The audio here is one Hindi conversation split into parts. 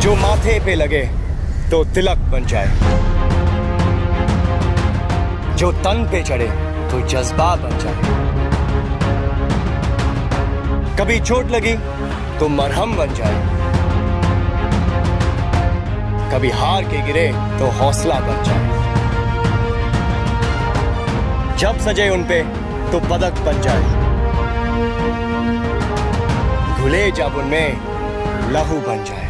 जो माथे पे लगे तो तिलक बन जाए, जो तन पे चढ़े तो जज्बा बन जाए। कभी चोट लगी तो मरहम बन जाए, कभी हार के गिरे तो हौसला बन जाए। जब सजे उन पे तो पदक बन जाए, घुले जब उनमें लहू बन जाए।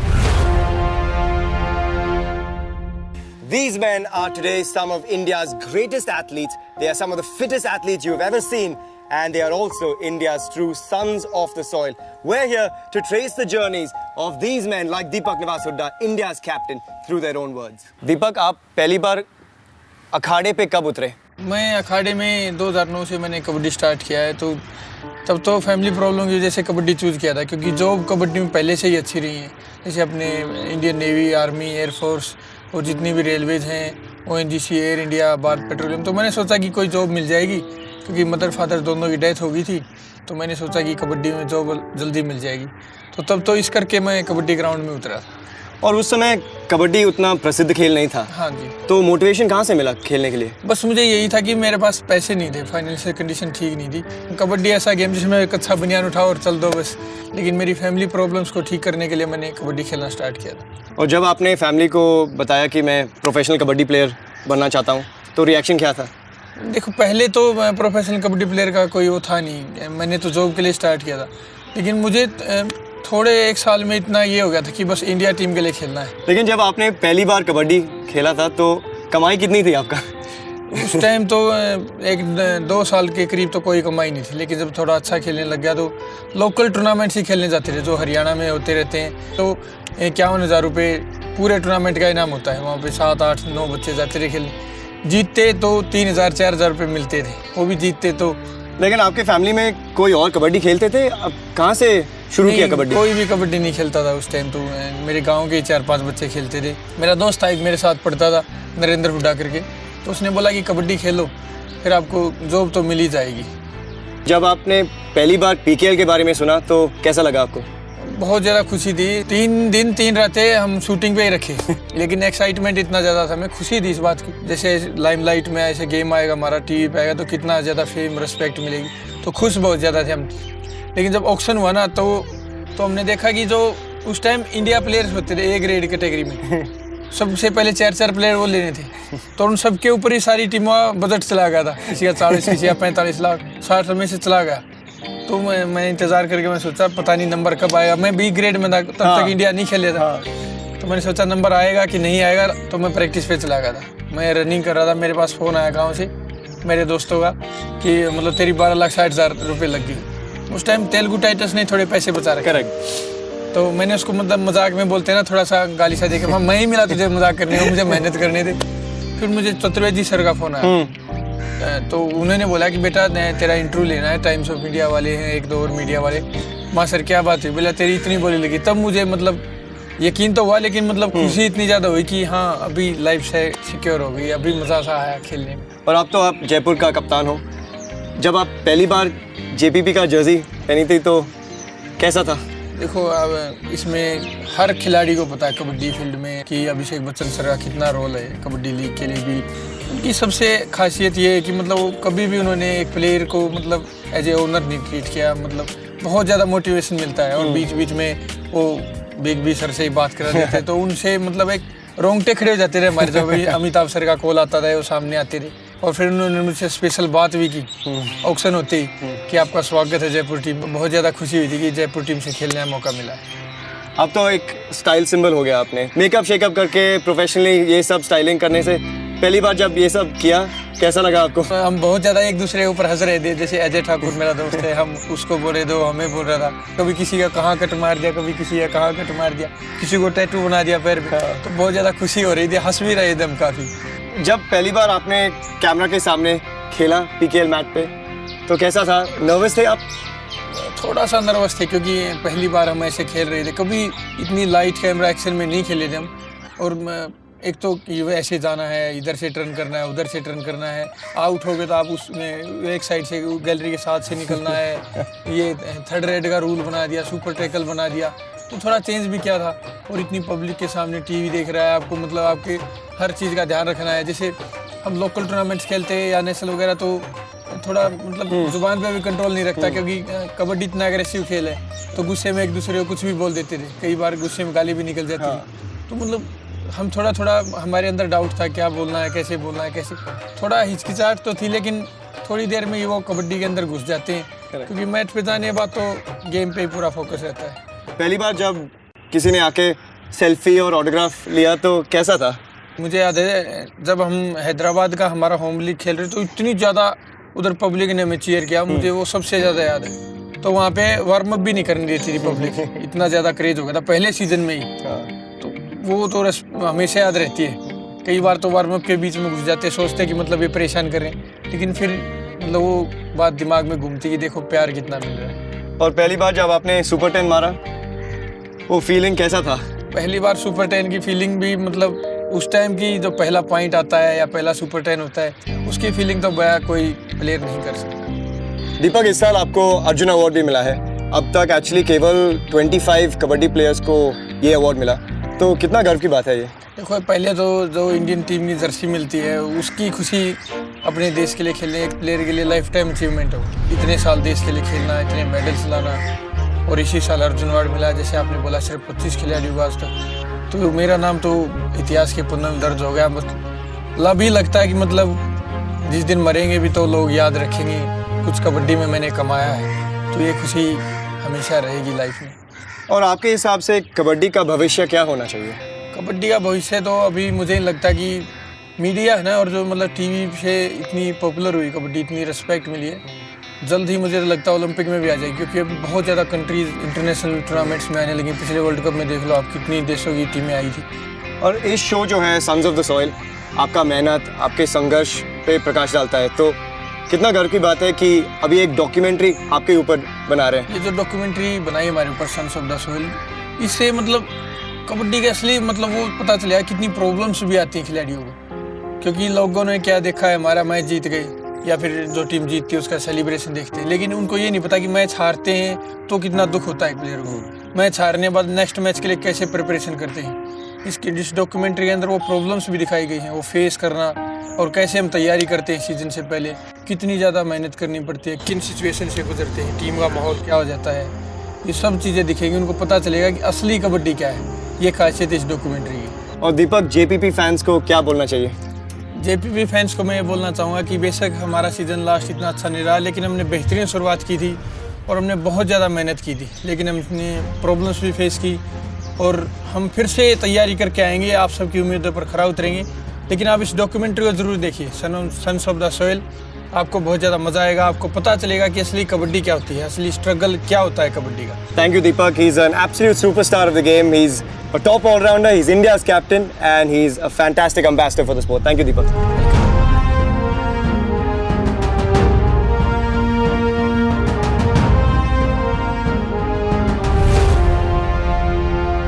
These men are today some of India's greatest athletes. They are some of the fittest athletes you've ever seen, and they are also India's true sons of the soil. We're here to trace the journeys of these men like Deepak Nivas Hooda, India's captain, through their own words. Deepak, आप पहली बार अखाड़े पे कब उतरे? मैं अखाड़े में 2009 से मैंने कबड्डी स्टार्ट किया है, तो तब तो फैमिली प्रॉब्लम की वजह से कबड्डी चूज़ किया था, क्योंकि जॉब कबड्डी में पहले से ही अच्छी रही है। जैसे अपने इंडियन नेवी, आर्मी, एयरफोर्स और जितनी भी रेलवेज हैं, ONGC, air India, Bharat petroleum, तो मैंने सोचा कि कोई जॉब मिल जाएगी, क्योंकि मदर फादर दोनों की डेथ हो गई थी, तो मैंने सोचा कि कबड्डी में जॉब जल्दी मिल जाएगी। तो तब तो इस करके मैं कबड्डी ग्राउंड में उतरा था। और उस समय कबड्डी उतना प्रसिद्ध खेल नहीं था। हाँ जी। तो मोटिवेशन कहाँ से मिला खेलने के लिए? बस मुझे यही था कि मेरे पास पैसे नहीं थे, फाइनेंशियल कंडीशन ठीक नहीं थी। कबड्डी ऐसा गेम जिसमें एक अच्छा बनियान उठाओ और चल दो बस, लेकिन मेरी फैमिली प्रॉब्लम्स को ठीक करने के लिए मैंने कबड्डी खेलना स्टार्ट किया था। और जब आपने फैमिली को बताया कि मैं प्रोफेशनल कबड्डी प्लेयर बनना चाहता हूँ, तो रिएक्शन क्या था? देखो, पहले तो प्रोफेशनल कबड्डी प्लेयर का कोई वो था नहीं, मैंने तो जॉब के लिए स्टार्ट किया था, लेकिन मुझे थोड़े एक साल में इतना ये हो गया था कि बस इंडिया टीम के लिए खेलना है। लेकिन जब आपने पहली बार कबड्डी खेला था तो कमाई कितनी थी आपका? उस टाइम तो 1-2 साल के करीब तो कोई कमाई नहीं थी, लेकिन जब थोड़ा अच्छा खेलने लग गया तो लोकल टूर्नामेंट्स ही खेलने जाते थे जो हरियाणा में होते रहते हैं। तो 51,000 रुपये पूरे टूर्नामेंट का इनाम होता है, वहाँ पे 7, 8, 9 बच्चे जाते थे खेलने। जीतते तो 3,000, 4,000 रुपये मिलते थे, वो भी जीतते तो। लेकिन आपके फैमिली में कोई और कबड्डी खेलते थे? अब कहाँ से शुरू किया कबड्डी? कोई भी कबड्डी नहीं खेलता था उस टाइम, तो मेरे गांव के 4-5 बच्चे खेलते थे। मेरा दोस्त था एक मेरे साथ पढ़ता था, नरेंद्र हुड्डा करके, तो उसने बोला कि कबड्डी खेलो, फिर आपको जॉब तो मिल ही जाएगी। जब आपने पहली बार PKL के बारे में सुना तो कैसा लगा आपको? बहुत ज़्यादा खुशी थी। 3 दिन 3 रातें हम शूटिंग पे ही रखे लेकिन एक्साइटमेंट इतना ज़्यादा था, मैं खुशी थी इस बात की, जैसे लाइमलाइट में ऐसे गेम आएगा हमारा, टीवी पे आएगा तो कितना ज़्यादा फेम, रिस्पेक्ट मिलेगी, तो खुश बहुत ज़्यादा थे हम। लेकिन जब ऑक्शन हुआ ना तो हमने देखा कि जो उस टाइम इंडिया प्लेयर्स होते थे A ग्रेड कैटेगरी में, सबसे पहले 4 प्लेयर वो लेने थे, तो उन सबके ऊपर ही सारी टीमों का बजट चला गया था, किसी का 40, किसी का 45 लाख, 60 में से चला गया। तो मैं इंतज़ार करके मैं सोचा पता नहीं नंबर कब आएगा। मैं B ग्रेड में था, तब तक इंडिया नहीं खेले था। तो मैंने सोचा नंबर आएगा कि नहीं आएगा, तो मैं प्रैक्टिस पे चला गया था। मैं रनिंग कर रहा था, मेरे पास फ़ोन आया गाँव से मेरे दोस्तों का कि मतलब तेरी 12,60,000 रुपये लग गई। उस टाइम तेलुगु टाइटल्स ने थोड़े पैसे बचा रखे। करेक्ट। तो मैंने उसको मतलब मजाक में बोलते हैं ना, थोड़ा सा गाली सा देके, हाँ मैं ही मिला तुझे मजाक करने को, मुझे मेहनत करने दे। फिर मुझे चतुर्वेदी सर का फ़ोन आया, तो उन्होंने बोला कि बेटा तेरा इंटरव्यू लेना है, टाइम्स ऑफ इंडिया वाले हैं, 1-2 और मीडिया वाले। माँ सर क्या बात है? बोला तेरी इतनी बोली लगी। तब मुझे मतलब यकीन तो हुआ, लेकिन मतलब खुशी इतनी ज़्यादा हुई कि हाँ अभी लाइफ से सिक्योर हो गई, अभी मज़ा सा आया खेलने में। और अब तो आप जयपुर का कप्तान हो, जब आप पहली बार JPP का जर्सी पहनी थी तो कैसा था? देखो, अब इसमें हर खिलाड़ी को पता है कबड्डी फील्ड में कि अभिषेक बच्चन सर का कितना रोल है कबड्डी लीग के लिए भी। उनकी सबसे खासियत ये है कि मतलब वो कभी भी उन्होंने एक प्लेयर को मतलब एज ए ओनर नहीं ट्रीट किया, मतलब बहुत ज़्यादा मोटिवेशन मिलता है। और बीच बीच में वो बिग बी सर से ही बात करा देते तो उनसे मतलब एक रोंगटे खड़े हो जाते रहे हमारे। जब अमिताभ सर का कॉल आता था वो सामने आते रहे, और फिर उन्होंने मुझसे स्पेशल बात भी की ऑक्शन होते ही कि आपका स्वागत है जयपुर टीम। बहुत ज़्यादा खुशी हुई थी कि जयपुर टीम से खेलने का मौका मिला है। अब तो एक स्टाइल सिंबल हो गया, आपने मेकअप शेकअप करके प्रोफेशनली ये सब स्टाइलिंग करने से पहली बार जब ये सब किया कैसा लगा आपको? हम बहुत ज़्यादा एक दूसरे के ऊपर हंस रहे थे। जैसे अजय ठाकुर मेरा दोस्त है, हम उसको बोले दो, हमें बोल रहा था, कभी किसी का कहाँ कट मार दिया, कभी किसी का कहाँ कट मार दिया, किसी को टैटू बना दिया पैर पे। तो बहुत ज़्यादा खुशी हो रही थी, हंस भी रहे थे हम काफ़ी। जब पहली बार आपने कैमरा के सामने खेला PKL मैच पे तो कैसा था? नर्वस थे आप? थोड़ा सा नर्वस थे, क्योंकि पहली बार हम ऐसे खेल रहे थे, कभी इतनी लाइट कैमरा एक्शन में नहीं खेले थे हम। और एक तो ऐसे जाना है, इधर से टर्न करना है, उधर से टर्न करना है, आउट हो गए तो आप उसमें एक साइड से गैलरी के साथ से निकलना है। ये 3rd रेड का रूल बना दिया, सुपर टैकल बना दिया, तो थोड़ा चेंज भी किया था। और इतनी पब्लिक के सामने टीवी देख रहा है, आपको मतलब आपके हर चीज़ का ध्यान रखना है। जैसे हम लोकल टूर्नामेंट्स खेलते हैं या नेशनल वगैरह, तो थोड़ा मतलब जुबान पे भी कंट्रोल नहीं रखता, क्योंकि कबड्डी इतना एग्रेसिव खेल है, तो गुस्से में एक दूसरे को कुछ भी बोल देते थे। कई बार गुस्से में गाली भी निकल जाती थी। तो मतलब हम थोड़ा हमारे अंदर डाउट था, क्या बोलना है, कैसे बोलना है, कैसे। थोड़ा हिचकिचाहट तो थी, लेकिन थोड़ी देर में ही वो कबड्डी के अंदर घुस जाते हैं, क्योंकि मैच पे जाने के बाद तो गेम पे ही पूरा फोकस रहता है। पहली बार जब किसी ने आके सेल्फी और ऑटोग्राफ लिया तो कैसा था? मुझे याद है जब हम हैदराबाद का हमारा होम लीग खेल रहे, तो इतनी ज़्यादा उधर पब्लिक ने हमें चीयर किया, मुझे वो सबसे ज़्यादा याद है। तो वहाँ पे वार्म अप भी नहीं करने देती थी पब्लिक, इतना ज़्यादा क्रेज हो गया था पहले सीजन में ही। तो वो तो हमेशा याद रहती है। कई बार तो वार्म अप के बीच में घुस जाते, सोचते कि मतलब ये परेशान करें, लेकिन फिर मतलब वो बात दिमाग में घूमती कि देखो प्यार कितना मिल रहा है। और पहली बार जब आपने सुपर 10 मारा, वो फीलिंग कैसा था? पहली बार सुपर 10 की फीलिंग भी मतलब उस टाइम की जो पहला पॉइंट आता है या पहला सुपर 10 होता है, उसकी फीलिंग तो बया कोई प्लेयर नहीं कर सकता। दीपक, इस साल आपको अर्जुन अवार्ड भी मिला है। अब तक एक्चुअली केवल 25 कबड्डी प्लेयर्स को ये अवार्ड मिला, तो कितना गर्व की बात है ये? देखो, पहले तो जो इंडियन टीम की जर्सी मिलती है, उसकी खुशी अपने देश के लिए खेलने, एक प्लेयर के लिए लाइफ टाइम अचीवमेंट हो। इतने साल देश के लिए खेलना, इतने मेडल्स लाना, और इसी साल अर्जुन अवार्ड मिला। जैसे आपने बोला सिर्फ 25 खिलाड़ी हुआ आज तक, तो मेरा नाम तो इतिहास के पन्नों में दर्ज हो गया। मतलब भी लगता है कि मतलब जिस दिन मरेंगे भी तो लोग याद रखेंगे कुछ कबड्डी में मैंने कमाया है, तो ये खुशी हमेशा रहेगी लाइफ में। और आपके हिसाब से कबड्डी का भविष्य क्या होना चाहिए? कबड्डी का भविष्य तो अभी मुझे नहीं लगता कि मीडिया है ना, और जो मतलब टीवी से इतनी पॉपुलर हुई कबड्डी, इतनी रिस्पेक्ट मिली है, जल्द ही मुझे लगता है ओलंपिक में भी आ जाएगी, क्योंकि अभी बहुत ज़्यादा कंट्रीज इंटरनेशनल टूर्नामेंट्स में आने लगी। पिछले वर्ल्ड कप में देख लो आप, कितनी देशों की टीमें आई थी। और इस शो जो है सन्स ऑफ द सॉइल, आपका मेहनत, आपके संघर्ष पे प्रकाश डालता है, तो कितना गर्व की बात है कि अभी एक डॉक्यूमेंट्री आपके ऊपर बना रहे हैं। ये जो डॉक्यूमेंट्री बनाई हमारे ऊपर सन्स ऑफ द सॉइल, इससे मतलब कबड्डी के असली मतलब वो पता चला कितनी प्रॉब्लम्स भी आती हैं खिलाड़ियों को, क्योंकि लोगों ने क्या देखा है, हमारा मैच जीत गए या फिर जो टीम जीतती है उसका सेलिब्रेशन देखते हैं, लेकिन उनको ये नहीं पता कि मैच हारते हैं तो कितना दुख होता है प्लेयर को। मैच हारने के बाद नेक्स्ट मैच के लिए कैसे प्रिपरेशन करते हैं, इस डॉक्यूमेंट्री के अंदर वो प्रॉब्लम्स भी दिखाई गई हैं, वो फेस करना, और कैसे हम तैयारी करते हैं सीजन से पहले, कितनी ज़्यादा मेहनत करनी पड़ती है, किन सिचुएशन से गुजरते हैं, टीम का माहौल क्या हो जाता है, ये सब चीज़ें दिखेंगी, उनको पता चलेगा कि असली कबड्डी क्या है। ये खासियत है इस डॉक्यूमेंट्री की। और दीपक, जेपीपी फैंस को क्या बोलना चाहिए? जेपीपी फैंस को मैं ये बोलना चाहूँगा कि बेशक हमारा सीज़न लास्ट इतना अच्छा नहीं रहा, लेकिन हमने बेहतरीन शुरुआत की थी और हमने बहुत ज़्यादा मेहनत की थी, लेकिन हमने प्रॉब्लम्स भी फेस की, और हम फिर से तैयारी करके आएंगे, आप सबकी उम्मीदों पर खरा उतरेंगे। लेकिन आप इस डॉक्यूमेंट्री को ज़रूर देखिए, सन्स ऑफ द सॉइल, आपको बहुत ज़्यादा मज़ा आएगा, आपको पता चलेगा कि असली कबड्डी क्या होती है, असली स्ट्रगल क्या होता है कबड्डी का। Thank you, Deepak. He's an absolute superstar of the game. He's a top all-rounder. He's India's captain, and he's a fantastic ambassador for the sport. Thank you, Deepak.